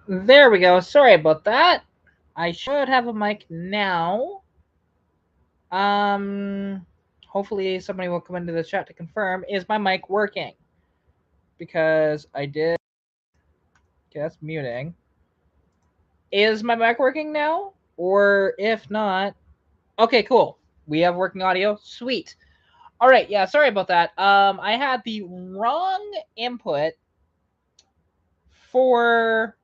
There we go. Sorry about that. I should have a mic now. Um, Hopefully somebody will come into the chat to confirm. Is my mic working? Because I did. Okay, that's muting. Is my mic working now? Or if not, okay, cool. We have working audio. Sweet. All right. Yeah. Sorry about that. I had the wrong input for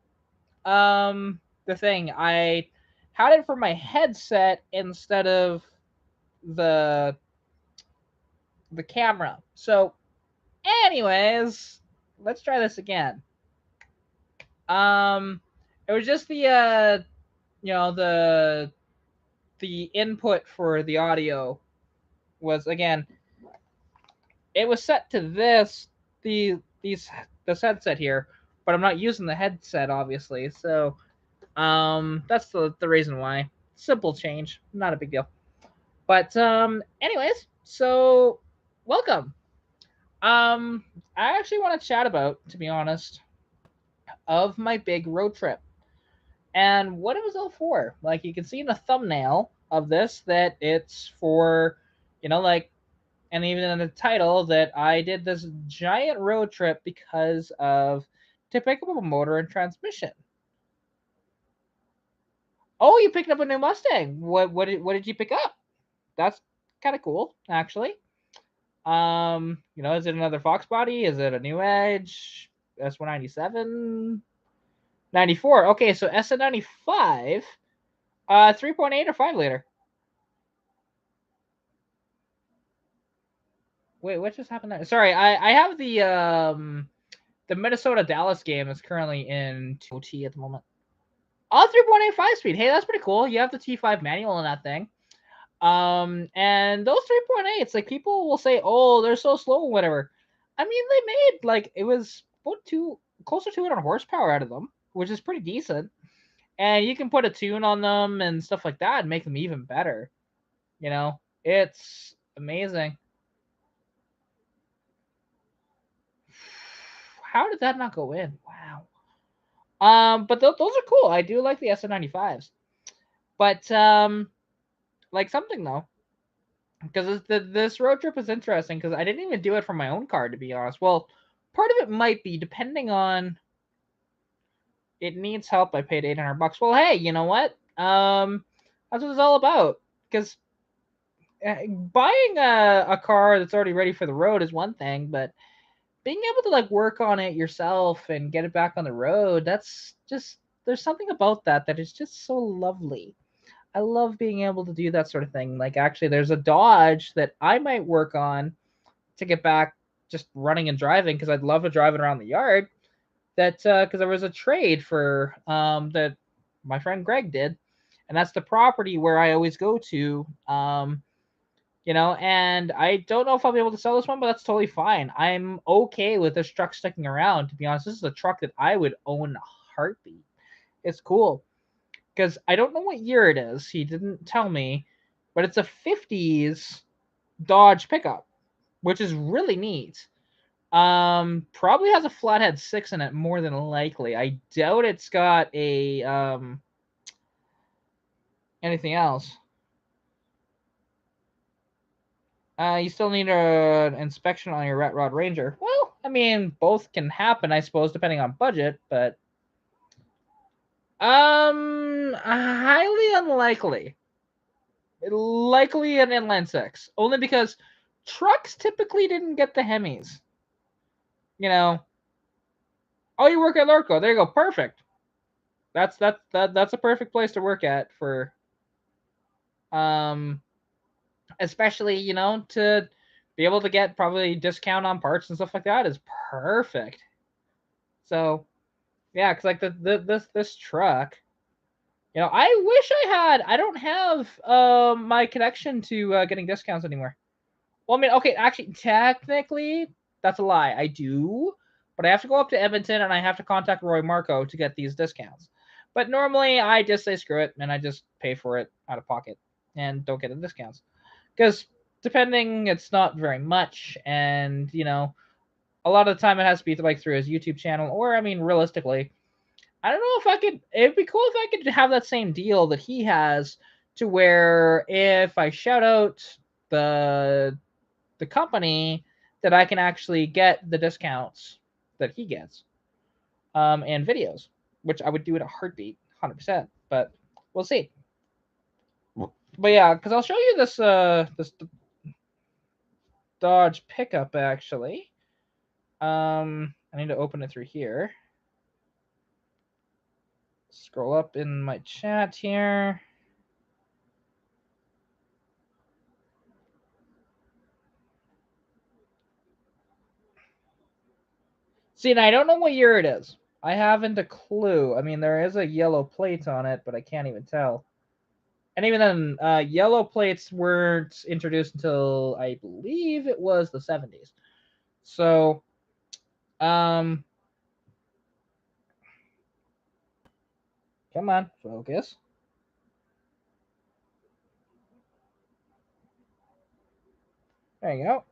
the thing. I had it for my headset instead of the the camera. So, anyways, let's try this again. Um, it was just you know, the input for the audio was again. It was set to this headset here, but I'm not using the headset obviously. So, that's the reason why. Simple change, not a big deal. But anyways, so welcome. Um, I actually want to chat about, to be honest, of my big road trip and what it was all for. Like you can see in the thumbnail of this that it's for, like, and even in the title that I did this giant road trip because of to pick up a motor and transmission. Oh, you picked up a new Mustang. What did you pick up? That's kind of cool, actually. Is it another Fox body? Is it a new Edge? S197? 94. Okay, so SN95, 3.8 or 5 liter. Wait, what just happened there? Sorry, I have the Minnesota Dallas game is currently in OT at the moment. Oh, 3.8 5 speed. Hey, that's pretty cool. You have the T5 manual in that thing. And those 3.8s, like people will say, oh, they're so slow, whatever. I mean, they made like it was about close to 200 horsepower out of them, which is pretty decent. And you can put a tune on them and stuff like that and make them even better. It's amazing. How did that not go in? Wow. But those are cool. I do like the SN95s. But like something though, because this road trip is interesting because I didn't even do it for my own car, to be honest. Well, part of it might be depending on it needs help. I paid $800. Well, hey, you know what? That's what it's all about. Because buying a car that's already ready for the road is one thing, but being able to like work on it yourself and get it back on the road, that's just there's something about that is just so lovely. I love being able to do that sort of thing. Like actually there's a Dodge that I might work on to get back just running and driving because I'd love to drive it around the yard. That because there was a trade for that my friend Greg did, and that's the property where I always go to. And I don't know if I'll be able to sell this one, but that's totally fine. I'm okay with this truck sticking around. To be honest, this is a truck that I would own a heartbeat. It's cool because I don't know what year it is. He didn't tell me, but it's a 50s Dodge pickup, which is really neat. Probably has a flathead 6 in it more than likely. I doubt it's got a anything else. You still need an inspection on your Rat Rod Ranger. Well, I mean, both can happen, I suppose, depending on budget, but highly unlikely. Likely an inline 6, only because trucks typically didn't get the Hemis. You know, oh, you work at Lorco. There you go. Perfect. That's a perfect place to work at for um especially to be able to get probably discount on parts and stuff like that is perfect. So yeah, because like this truck, I wish I don't have my connection to getting discounts anymore. Well, I mean, okay, actually, technically, that's a lie. I do, but I have to go up to Edmonton and I have to contact Roy Marco to get these discounts. But normally, I just say screw it and I just pay for it out of pocket and don't get the discounts because depending, it's not very much, and a lot of the time it has to be like through his YouTube channel, or I mean, realistically, I don't know if I could. It'd be cool if I could have that same deal that he has, to where if I shout out the company, that I can actually get the discounts that he gets, and videos, which I would do in a heartbeat, 100%. But we'll see. But yeah, because I'll show you this Dodge pickup actually. I need to open it through here. Scroll up in my chat here. See, and I don't know what year it is. I haven't a clue. I mean, there is a yellow plate on it, but I can't even tell. And even then, yellow plates weren't introduced until I believe it was the 70s. So, come on, focus. There you go.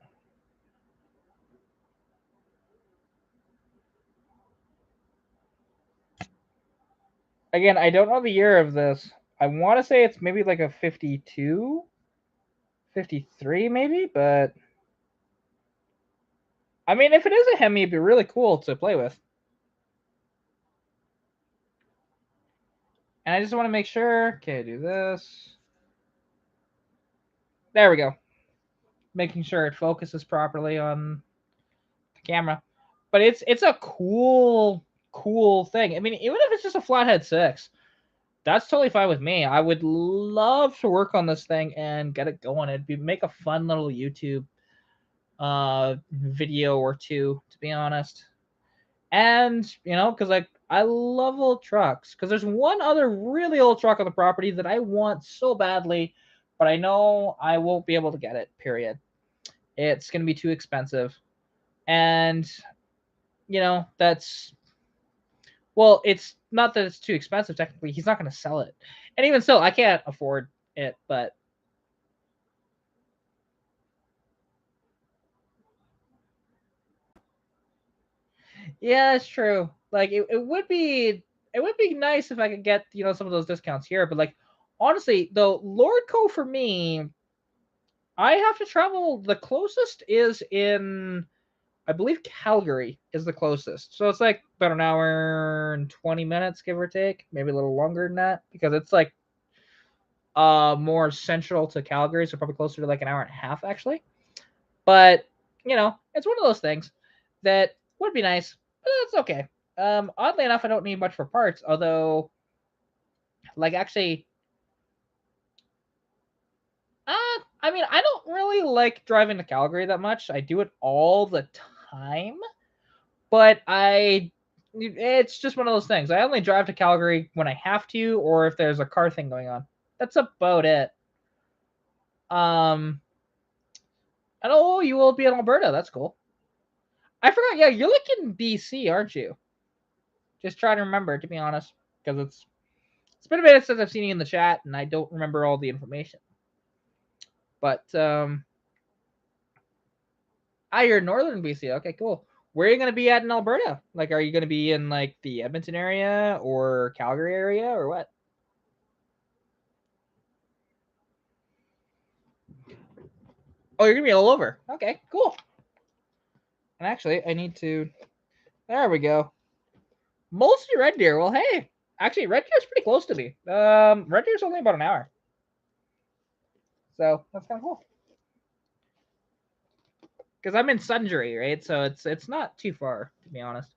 Again, I don't know the year of this. I want to say it's maybe like a 52, 53 maybe, but I mean, if it is a Hemi, it'd be really cool to play with. And I just want to make sure. Okay, do this. There we go. Making sure it focuses properly on the camera. But it's a cool thing. I mean, even if it's just a flathead 6, that's totally fine with me. I would love to work on this thing and get it going. Make a fun little YouTube video or two, to be honest. And because like I love old trucks. Because there's one other really old truck on the property that I want so badly, but I know I won't be able to get it. Period. It's gonna be too expensive, and that's, well, it's not that it's too expensive. Technically, he's not gonna sell it, and even so, I can't afford it. But yeah, it's true. Like it would be nice if I could get some of those discounts here. But like honestly, though, Lordco for me, I have to travel. The closest is in, I believe, Calgary is the closest. So it's like about an hour and 20 minutes, give or take, maybe a little longer than that, because it's like more central to Calgary, so probably closer to like an hour and a half actually. But it's one of those things that would be nice, but it's okay. Oddly enough, I don't need much for parts, although like actually, I mean, I don't really like driving to Calgary that much. I do it all the time, but it's just one of those things. I only drive to Calgary when I have to, or if there's a car thing going on. That's about it. Um, and oh, you will be in Alberta. That's cool. I forgot. Yeah, you're like in BC, aren't you? Just trying to remember, to be honest, because it's been a minute since I've seen you in the chat, and I don't remember all the information. But you're in northern BC. Okay, cool. Where are you gonna be at in Alberta? Like, are you gonna be in like the Edmonton area or Calgary area or what? Oh, you're gonna be all over. Okay, cool. And actually, I need to. There we go. Mostly Red Deer. Well, hey, actually, Red Deer's pretty close to me. Red Deer's only about an hour, so that's kind of cool. Because I'm in Sundre, right? So it's not too far, to be honest.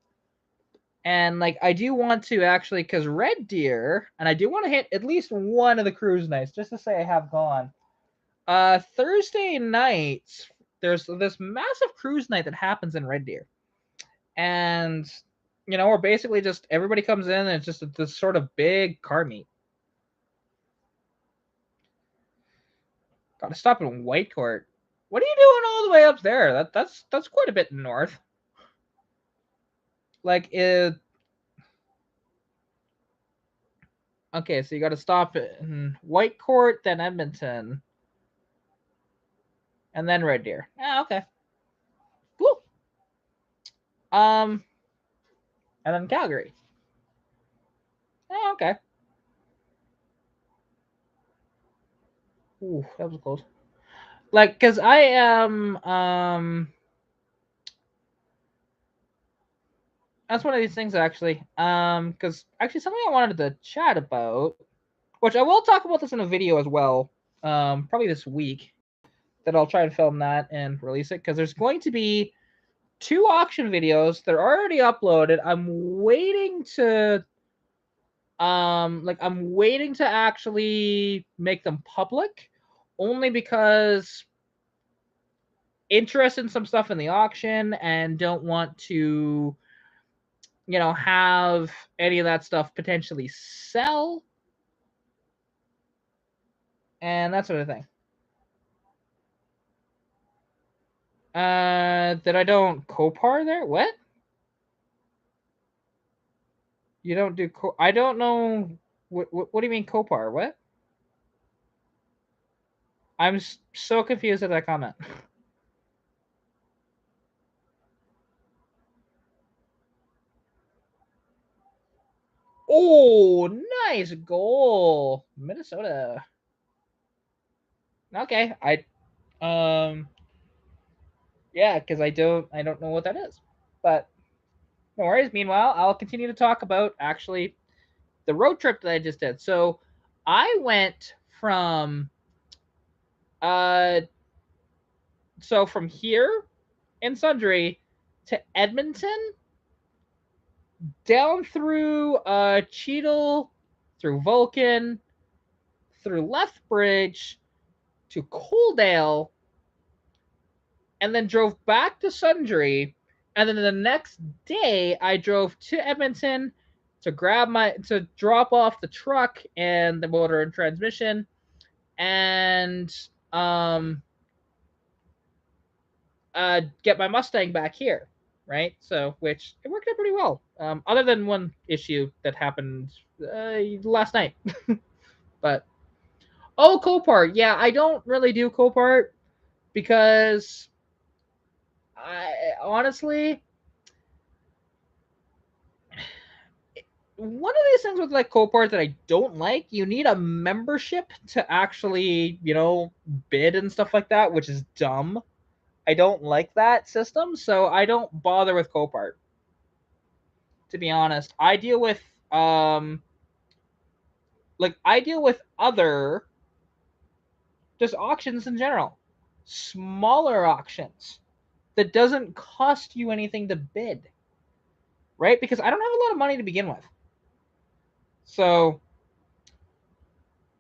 And like I do want to actually, because Red Deer, and I do want to hit at least one of the cruise nights, just to say I have gone. Thursday nights, there's this massive cruise night that happens in Red Deer, and we're basically just everybody comes in, and it's just this sort of big car meet. Got to stop in Whitecourt. What are you doing all the way up there? That's quite a bit north. Like it. Okay, so you got to stop in Whitecourt, then Edmonton, and then Red Deer. Yeah, okay, cool. And then Calgary. Okay. Ooh, that was close. Like, cause I am that's one of these things actually. Cause actually something I wanted to chat about, which I will talk about this in a video as well. Probably this week that I'll try and film that and release it because there's going to be 2 auction videos. They're already uploaded. I'm waiting to I'm waiting to actually make them public only because interested in some stuff in the auction and don't want to have any of that stuff potentially sell and that sort of thing. That I don't Copar there? What? You don't do I don't know what do you mean Copar? What? I'm so confused at that comment. Oh, nice goal, Minnesota. Okay, yeah, because I don't know what that is, but no worries. Meanwhile, I'll continue to talk about actually the road trip that I just did. So I went from uh from here in Sundre to Edmonton, down through Cheadle, through Vulcan, through Lethbridge to Coaldale, and then drove back to Sundre. And then the next day, I drove to Edmonton to drop off the truck and the motor and transmission, and get my Mustang back here, right? So, which it worked out pretty well. Other than one issue that happened last night, but Copart, yeah, I don't really do Copart because I honestly one of these things with like Copart that I don't like, you need a membership to actually, bid and stuff like that, which is dumb. I don't like that system, so I don't bother with Copart. To be honest, I deal with other just auctions in general. Smaller auctions that doesn't cost you anything to bid, right? Because I don't have a lot of money to begin with. So,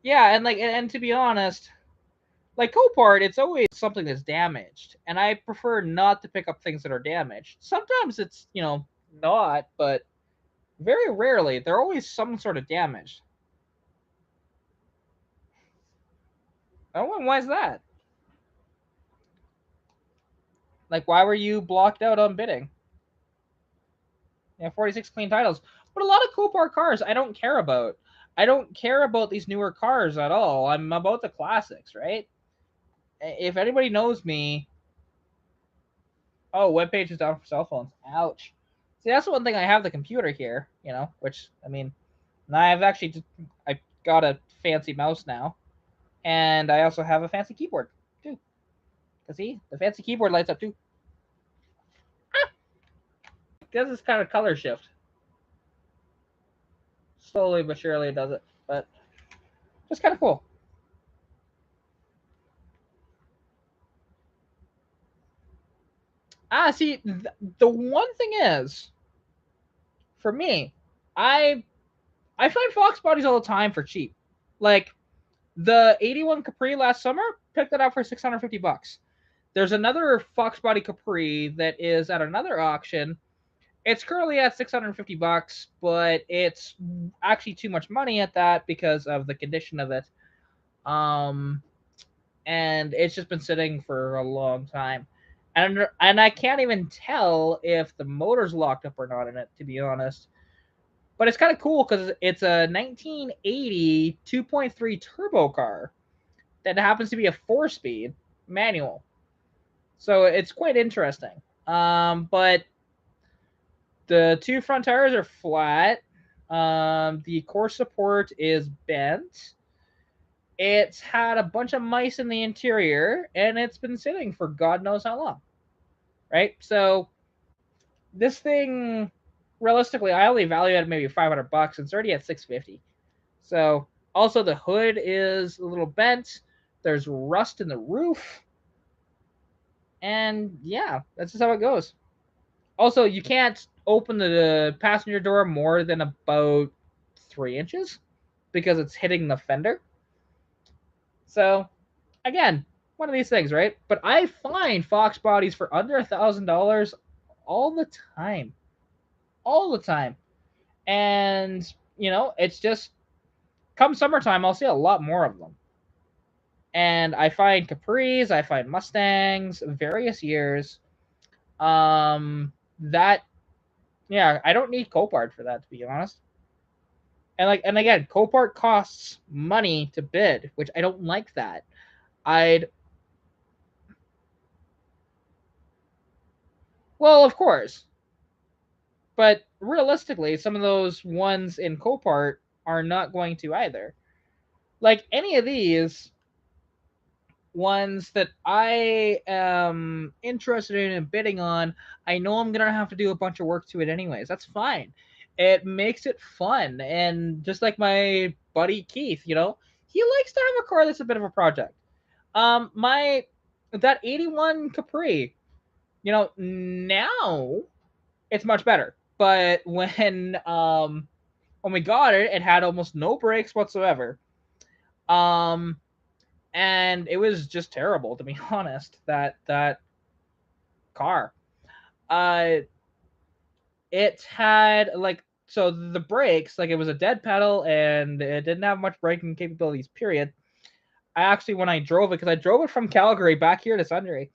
yeah, and to be honest, like Copart, it's always something that's damaged, and I prefer not to pick up things that are damaged. Sometimes it's not, but very rarely they're always some sort of damage. Oh, and why is that? Like, why were you blocked out on bidding? Yeah, 46 clean titles, but a lot of Copart cars I don't care about. I don't care about these newer cars at all. I'm about the classics, right? If anybody knows me, oh, webpage is down for cell phones. Ouch. See, that's the one thing I have the computer here, which I mean, I got a fancy mouse now, and I also have a fancy keyboard too. Cause see, the fancy keyboard lights up too. Does this kind of color shift? Slowly but surely it does it, but just kind of cool. See, the one thing is, for me, I I find Fox bodies all the time for cheap. Like the 81 Capri last summer, picked it up for $650. There's another Fox body Capri that is at another auction. It's currently at $650, but it's actually too much money at that because of the condition of it. Um, and it's just been sitting for a long time. And I can't even tell if the motor's locked up or not in it, to be honest. But it's kind of cool because it's a 1980 2.3 turbo car that happens to be a 4-speed manual. So it's quite interesting. But the 2 front tires are flat. The core support is bent. It's had a bunch of mice in the interior, and it's been sitting for God knows how long. Right? So this thing, realistically, I only value it at maybe $500. It's already at $650. So also the hood is a little bent. There's rust in the roof, and yeah, that's just how it goes. Also, you can't open the passenger door more than about 3 inches because it's hitting the fender. So again, one of these things, right? But I find Fox bodies for under $1,000 all the time, all the time, and it's just come summertime, I'll see a lot more of them. And I find Capris, I find Mustangs, various years. That yeah, I don't need Copart for that, to be honest. And again, Copart costs money to bid, which I don't like that. I'd well, of course, but realistically, some of those ones in Copart are not going to either. Like any of these ones that I am interested in bidding on, I know I'm gonna have to do a bunch of work to it anyways. That's fine. It makes it fun, and just like my buddy Keith, he likes to have a car that's a bit of a project. My that 81 Capri, now it's much better. But when we got it, it had almost no brakes whatsoever. Um, and it was just terrible, to be honest. That car, uh, it had like so the brakes, like it was a dead pedal and it didn't have much braking capabilities. Period. I actually, when I drove it, because I drove it from Calgary back here to Sundre,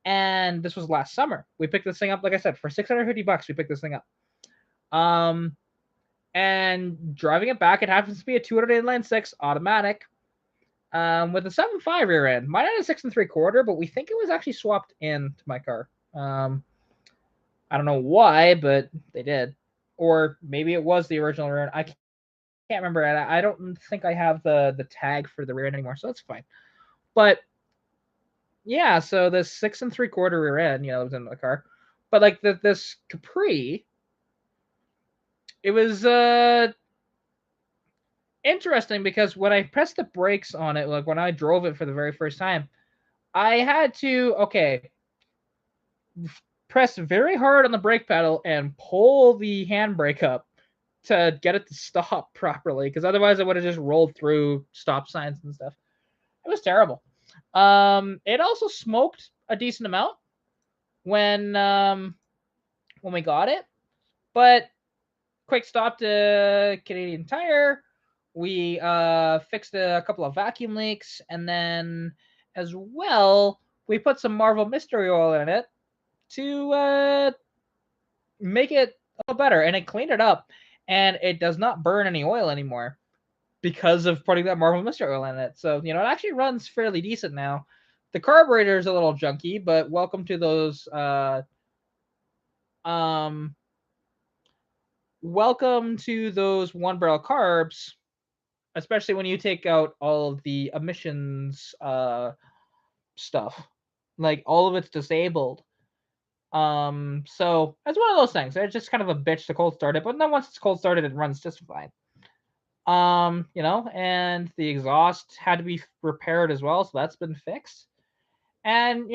and this was last summer. We picked this thing up, like I said, for $650. We picked this thing up. And driving it back, it happens to be a 200 inline six automatic. With a 7.5 rear end. Mine had a 6 3/4, but we think it was actually swapped into my car. I don't know why, but they did. Or maybe it was the original rear end. I can't remember. I don't think I have the tag for the rear end anymore, so that's fine. But yeah, so this 6 3/4 rear end, was in the car. But like this Capri, it was interesting because when I pressed the brakes on it, like when I drove it for the very first time, I had to press very hard on the brake pedal and pull the handbrake up to get it to stop properly, because otherwise it would have just rolled through stop signs and stuff. It was terrible. It also smoked a decent amount when we got it, but quick stop to Canadian Tire. We fixed a couple of vacuum leaks, and then as well we put some Marvel Mystery Oil in it to make it a little better, and it cleaned it up, and it does not burn any oil anymore because of putting that Marvel Mystery Oil in it. So it actually runs fairly decent now. The carburetor is a little junky, but welcome to those one barrel carbs, especially when you take out all of the emissions stuff. Like all of it's disabled. So it's one of those things. It's just kind of a bitch to cold start it, but then once it's cold started, it runs just fine. And the exhaust had to be repaired as well, so that's been fixed. And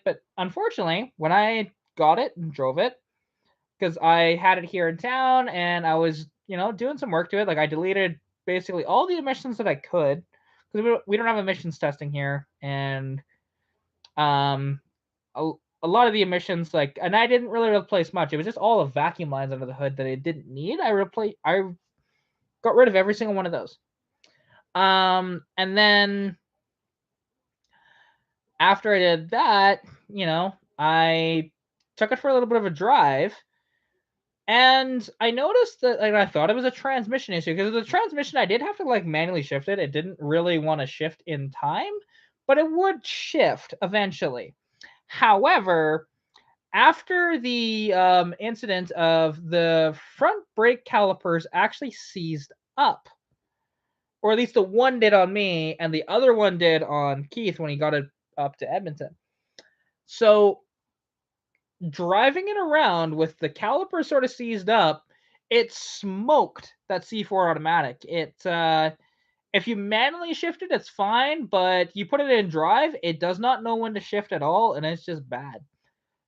but unfortunately, when I got it and drove it, because I had it here in town and I was, doing some work to it, like I deleted basically all the emissions that I could, because we don't have emissions testing here, and um a lot of the emissions, like, and I didn't really replace much. It was just all the vacuum lines under the hood that it didn't need. I got rid of every single one of those. And then after I did that, I took it for a little bit of a drive, and I noticed that, like, I thought it was a transmission issue, because the transmission, I did have to like manually shift it. It didn't really want to shift in time, but it would shift eventually. However, after the incident of the front brake calipers actually seized up, or at least the one did on me, and the other one did on Keith when he got it up to Edmonton. So driving it around with the caliper sort of seized up, it smoked that C4 automatic. If you manually shift it, it's fine, but you put it in drive, it does not know when to shift at all, and it's just bad.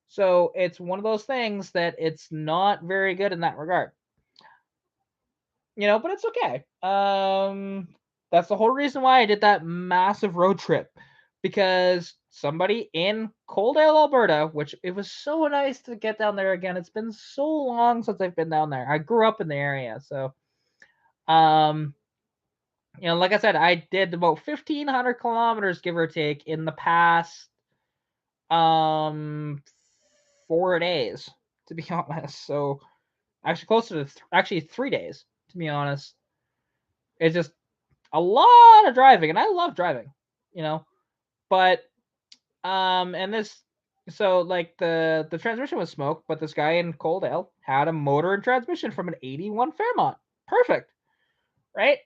So it's one of those things that it's not very good in that regard. But it's okay. That's the whole reason why I did that massive road trip, because somebody in Coaldale, Alberta, which it was so nice to get down there again. It's been so long since I've been down there. I grew up in the area, so like I said, I did about 1,500 kilometers, give or take, in the past 4 days, to be honest. So actually closer to actually 3 days, to be honest. It's just a lot of driving, and I love driving, but and this, so like the transmission was smoked, but this guy in Coaldale had a motor and transmission from an 81 Fairmont. Perfect, right?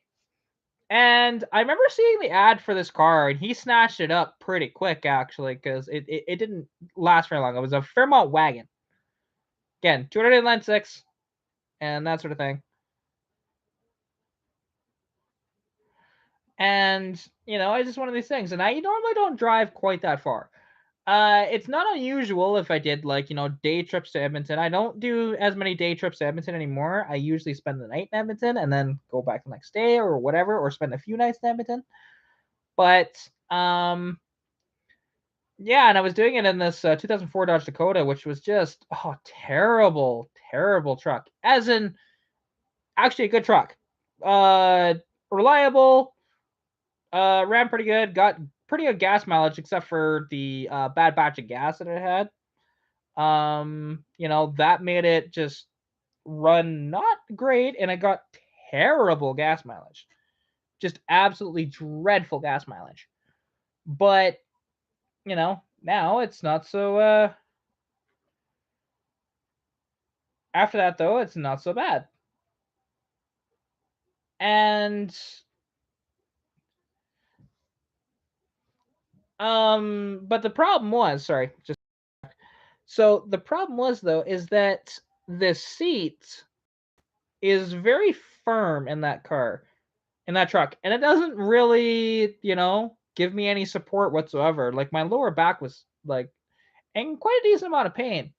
And I remember seeing the ad for this car, and he snatched it up pretty quick, actually, because it didn't last very long. It was a Fairmont wagon. Again, 296, and that sort of thing. And, it's just one of these things. And I normally don't drive quite that far. It's not unusual if I did, like, day trips to Edmonton. I don't do as many day trips to Edmonton anymore. I usually spend the night in Edmonton and then go back the next day or whatever, or spend a few nights in Edmonton. But, yeah, and I was doing it in this 2004 Dodge Dakota, which was just, terrible, terrible truck. As in, actually a good truck. Reliable, ran pretty good, got pretty good gas mileage, except for the bad batch of gas that it had. That made it just run not great, and it got terrible gas mileage. Just absolutely dreadful gas mileage. But, now it's not so after that, though, it's not so bad. And but the problem was, sorry, just so the problem was, though, is that the seat is very firm in that car, in that truck, and it doesn't really, give me any support whatsoever. Like, my lower back was like in quite a decent amount of pain.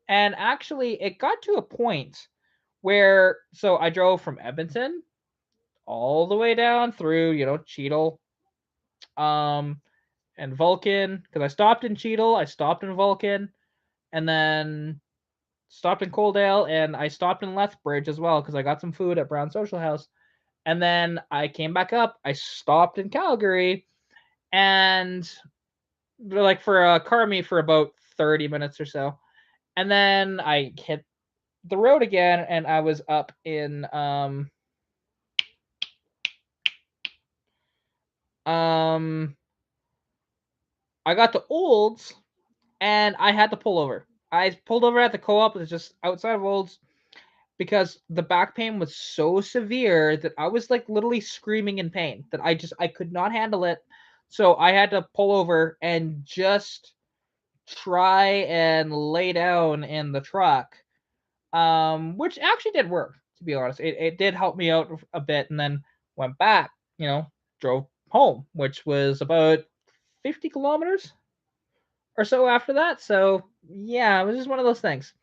And actually it got to a point where, so I drove from Edmonton all the way down through, Cheadle, and Vulcan, because I stopped in Cheadle, I stopped in Vulcan, and then stopped in Coaldale, and I stopped in Lethbridge as well because I got some food at Brown Social House. And then I came back up. I stopped in Calgary, and like for a car meet for about 30 minutes or so. And then I hit the road again, and I was up in I got to Olds, and I had to pull over. I pulled over at the co-op. It was just outside of Olds, because the back pain was so severe that I was like literally screaming in pain, that I could not handle it. So I had to pull over and just try and lay down in the truck, which actually did work, to be honest. It did help me out a bit, and then went back, drove home, which was about 50 kilometers or so after that. So yeah, it was just one of those things.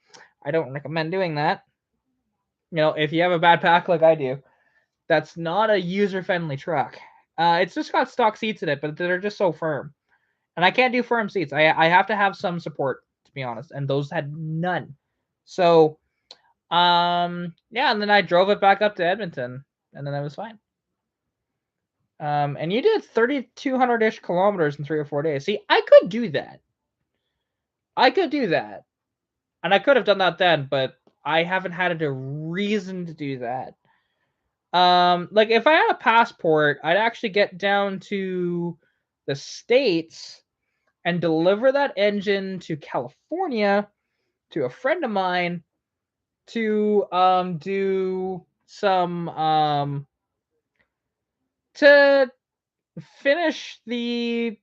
I don't recommend doing that. If you have a bad pack like I do, that's not a user-friendly truck. It's just got stock seats in it, but they're just so firm. And I can't do firm seats. I have to have some support, to be honest, and those had none. So, yeah, and then I drove it back up to Edmonton, and then I was fine. And you did 3,200-ish kilometers in 3 or 4 days. See, I could do that. I could do that. And I could have done that then, but I haven't had a reason to do that. Like if I had a passport, I'd actually get down to the States and deliver that engine to California to a friend of mine to do some to finish the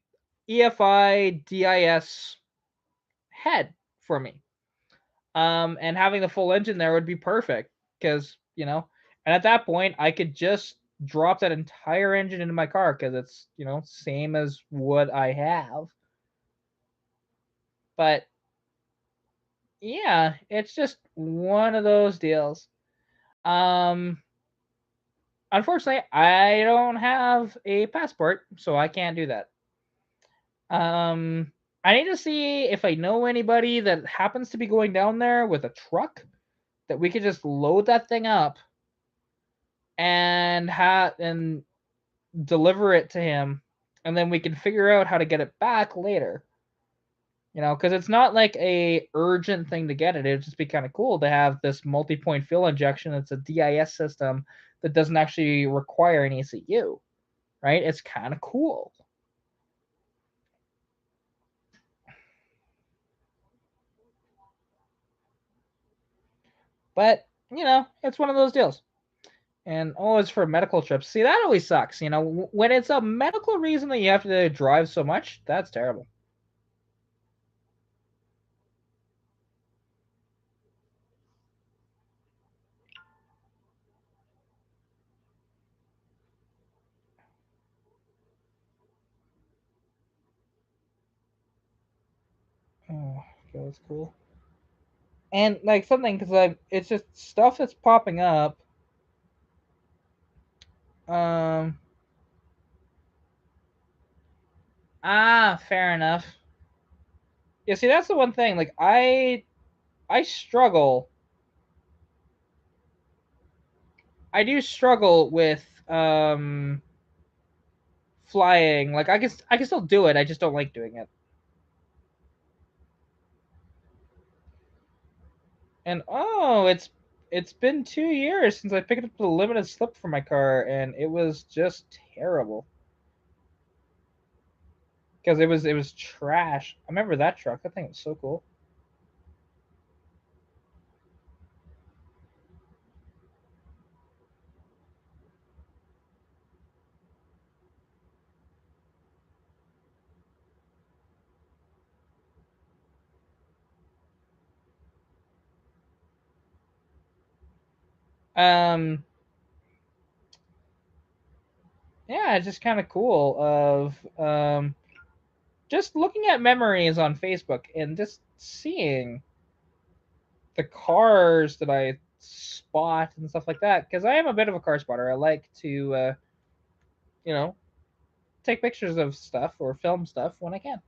EFI DIS head for me. And having the full engine there would be perfect because, and at that point I could just drop that entire engine into my car because it's, same as what I have. But yeah, it's just one of those deals. Um, Unfortunately, I don't have a passport, so I can't do that. I need to see if I know anybody that happens to be going down there with a truck that we could just load that thing up and deliver it to him, and then we can figure out how to get it back later. Because it's not like a urgent thing to get it. It'd just be kind of cool to have this multi-point fuel injection. It's a DIS system that doesn't actually require an ECU, right? It's kind of cool. But it's one of those deals. And it's for medical trips. See, that always sucks. When it's a medical reason that you have to drive so much, that's terrible. Oh, that's cool. And like something because it's just stuff that's popping up. Um. Fair enough. Yeah. See, that's the one thing. Like I struggle. I do struggle with flying. Like I can still do it. I just don't like doing it. And it's been 2 years since I picked up the limited slip for my car, and it was just terrible because it was trash. I remember that truck. That thing was so cool. Um, yeah, it's just kind of cool of just looking at memories on Facebook and just seeing the cars that I spot and stuff like that. Because I am a bit of a car spotter. I like to you know take pictures of stuff or film stuff when I can.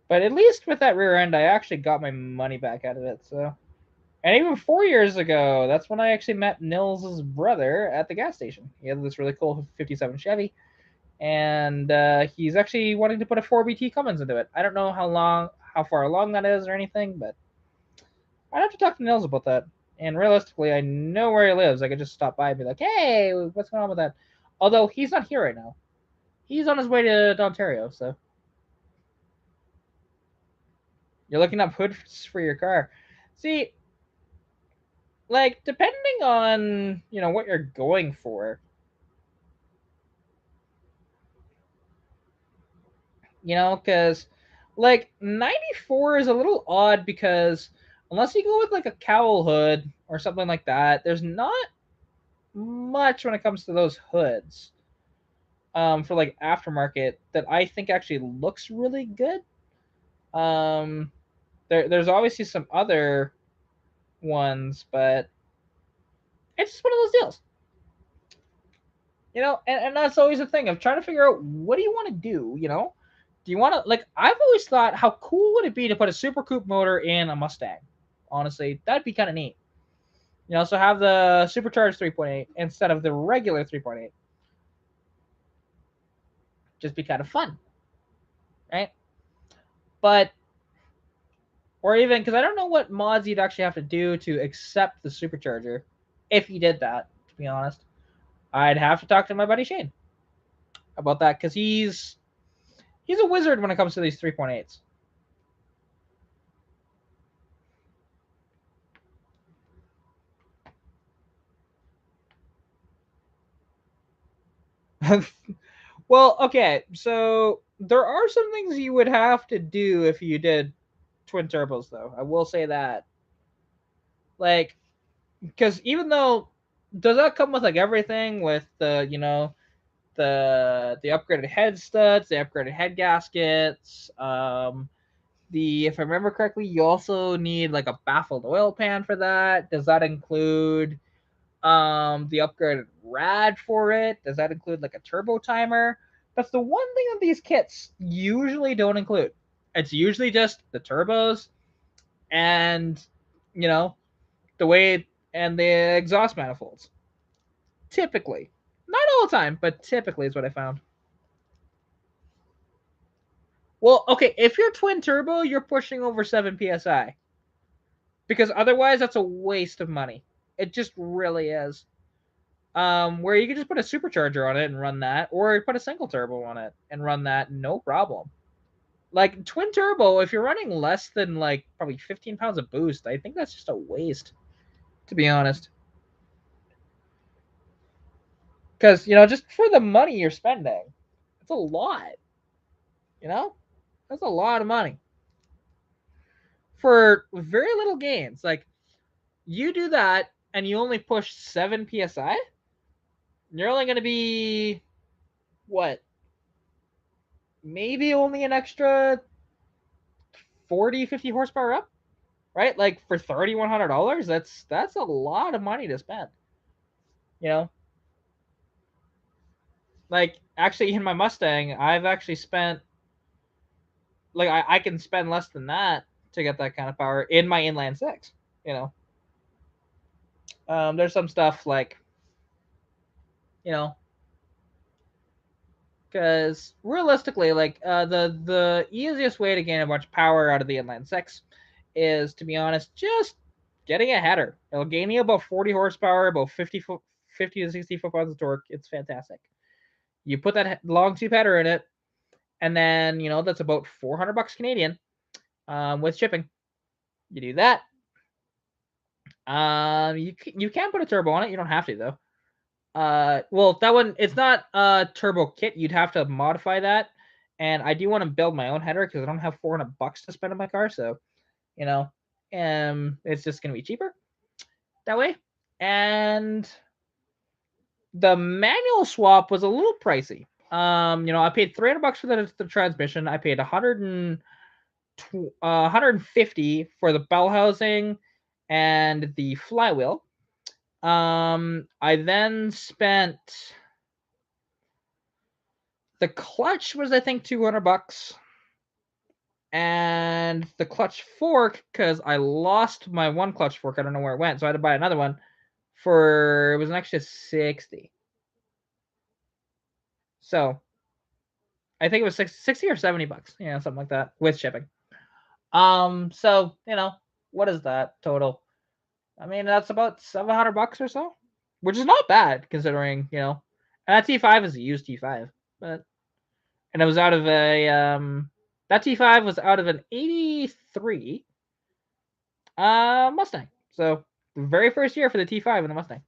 But at least with that rear end, I actually got my money back out of it. So, and even 4 years ago, that's when I actually met Nils' brother at the gas station. He had this really cool '57 Chevy, and he's actually wanting to put a 4BT Cummins into it. I don't know how far along that is or anything, but I'd have to talk to Nils about that. And realistically, I know where he lives. I could just stop by and be like, "Hey, what's going on with that?" Although he's not here right now. He's on his way to Ontario, so you're looking up hoods for your car. See, like depending on what you're going for, because like 94 is a little odd because unless you go with like a cowl hood or something like that, there's not much when it comes to those hoods for like aftermarket that I think actually looks really good. um there's obviously some other ones, but it's just one of those deals. And that's always the thing of trying to figure out what do you want to do. Do you want to, like, I've always thought how cool would it be to put a super coupe motor in a Mustang. Honestly, that'd be kind of neat. So have the supercharged 3.8 instead of the regular 3.8. Just be kind of fun, right? But or even because I don't know what mods you'd actually have to do to accept the supercharger if you did that, to be honest. I'd have to talk to my buddy Shane about that because he's a wizard when it comes to these 3.8s. Well, okay, so there are some things you would have to do if you did twin turbos, though. I will say that, like, because even though does that come with like everything with the the upgraded head studs, the upgraded head gaskets, the if I remember correctly, you also need like a baffled oil pan for that. Does that include the upgraded rad for it? Does that include like a turbo timer? That's the one thing that these kits usually don't include. It's usually just the turbos and you know the way and the exhaust manifolds. Typically, not all the time, but typically is what I found. Well, okay, if you're twin turbo, you're pushing over 7 psi because otherwise that's a waste of money. It just really is. Where you can just put a supercharger on it and run that, or put a single turbo on it and run that, no problem. Like twin turbo, if you're running less than like probably 15 pounds of boost, I think that's just a waste, to be honest. Because just for the money you're spending, it's a lot. You know, that's a lot of money for very little gains. Like you do that and you only push 7 psi, you're only going to be what? Maybe only an extra 40, 50 horsepower up, right? Like for $3,100, that's a lot of money to spend. You know, like actually in my Mustang, I've actually spent like I can spend less than that to get that kind of power in my inline six. You know, there's some stuff like you know because realistically, like the easiest way to gain a bunch of power out of the inline six is, to be honest, just getting a header. It'll gain you about 40 horsepower, about 50 to 60 foot-pounds of torque. It's fantastic. You put that long tube header in it, and then that's about $400 Canadian with shipping. You do that. You can put a turbo on it. You don't have to though. Well, that one, it's not a turbo kit. You'd have to modify that. And I do want to build my own header because I don't have $400 to spend on my car. So, you know, it's just gonna be cheaper that way. And the manual swap was a little pricey. I paid $300 for the transmission. I paid 150 for the bell housing and the flywheel. I then spent the clutch was I think $200, and the clutch fork because I lost my one clutch fork. I don't know where it went, so I had to buy another one. It was an extra 60. So I think it was 60 or $70, something like that with shipping. So what is that total? I mean, that's about $700 or so, which is not bad considering and that T5 is a used T5, but and it was out of a that T5 was out of an '83 Mustang. So the very first year for the T5 in the Mustang.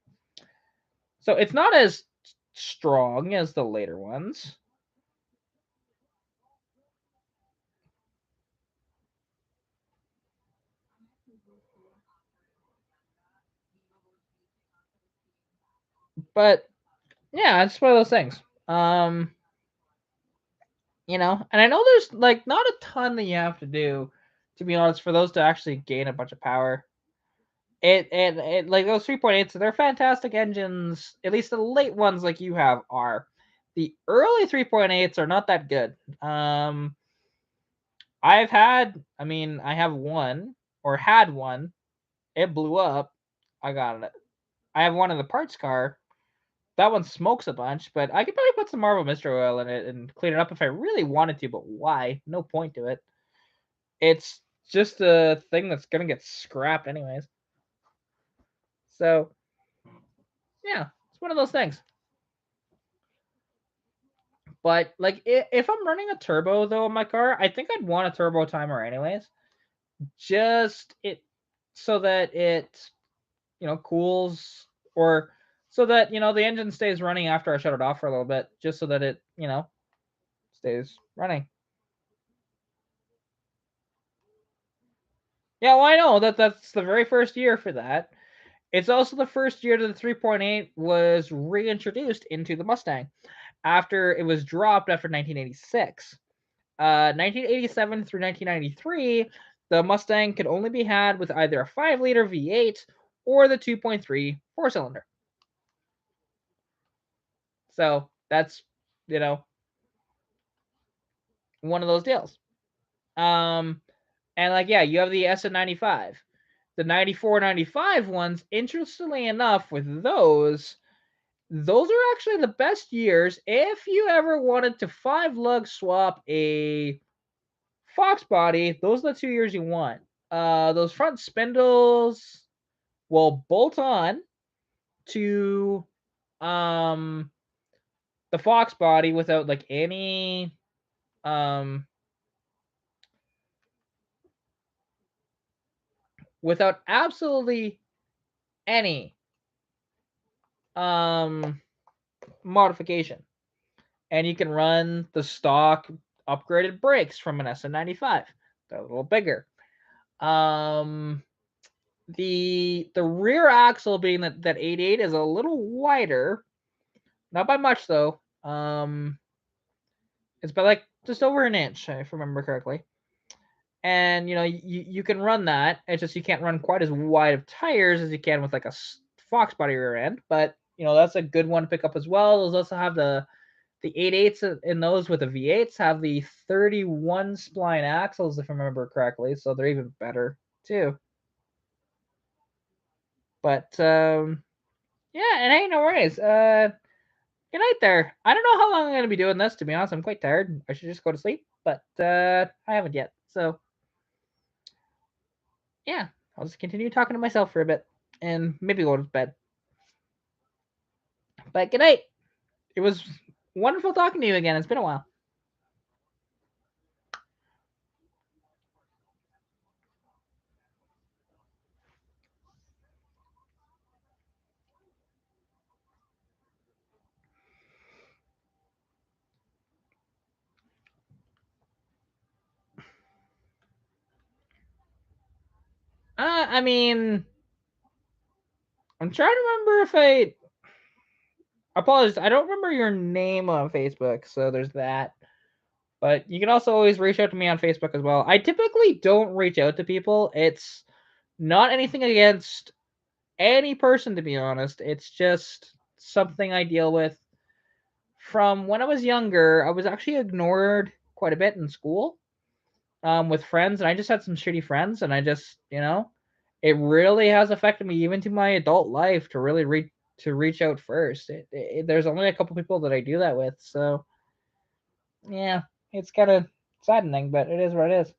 So it's not as strong as the later ones. But yeah, it's one of those things. And I know there's like not a ton that you have to do, to be honest, for those to actually gain a bunch of power. It like those 3.8s, they're fantastic engines. At least the late ones like you have are. The early 3.8s are not that good. I have one or had one. It blew up. I got it. I have one in the parts car. That one smokes a bunch, but I could probably put some Marvel Mystery Oil in it and clean it up if I really wanted to, but why? No point to it. It's just a thing that's gonna get scrapped anyways. So yeah, it's one of those things. But like if I'm running a turbo though in my car, I think I'd want a turbo timer anyways. Just it so that it cools, or so that the engine stays running after I shut it off for a little bit, just so that it stays running. Yeah, well, I know that's the very first year for that. It's also the first year that the 3.8 was reintroduced into the Mustang after it was dropped after 1986. 1987 through 1993, the Mustang could only be had with either a 5-liter V8 or the 2.3 4-cylinder. So that's one of those deals. And like you have the SN95. The 94, 95 ones, interestingly enough, with those are actually the best years if you ever wanted to 5-lug swap a Fox body. Those are the 2 years you want. Those front spindles will bolt on to the Fox body without like any without absolutely any modification, and you can run the stock upgraded brakes from an SN95. They're a little bigger. The rear axle, being that 88, is a little wider, not by much though. It's by like just over an inch, if I remember correctly. And you can run that. It's just you can't run quite as wide of tires as you can with like a Fox body rear end. But that's a good one to pick up as well. Those also have the 8/8s in those with the V8s have the 31 spline axles, if I remember correctly. So they're even better too. But yeah, and hey, no worries. Good night there. I don't know how long I'm gonna be doing this, to be honest. I'm quite tired. I should just go to sleep, but I haven't yet. So yeah, I'll just continue talking to myself for a bit and maybe go to bed. But good night. It was wonderful talking to you again. It's been a while. I mean, I'm trying to remember if I apologize. I don't remember your name on Facebook, so there's that. But you can also always reach out to me on Facebook as well. I typically don't reach out to people. It's not anything against any person, to be honest. It's just something I deal with from when I was younger. I was actually ignored quite a bit in school with friends, and I just had some shitty friends, and I just, it really has affected me even to my adult life to really reach out first. There's only a couple people that I do that with, so yeah, it's kind of saddening, but it is what it is.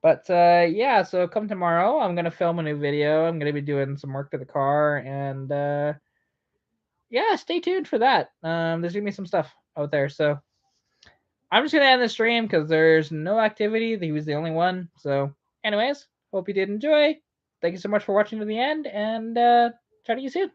But yeah, so come tomorrow, I'm gonna film a new video. I'm gonna be doing some work to the car, and yeah, stay tuned for that. There's gonna be some stuff out there, so I'm just gonna end the stream because there's no activity. He was the only one. So, anyways, hope you did enjoy. Thank you so much for watching to the end, and chat to you soon.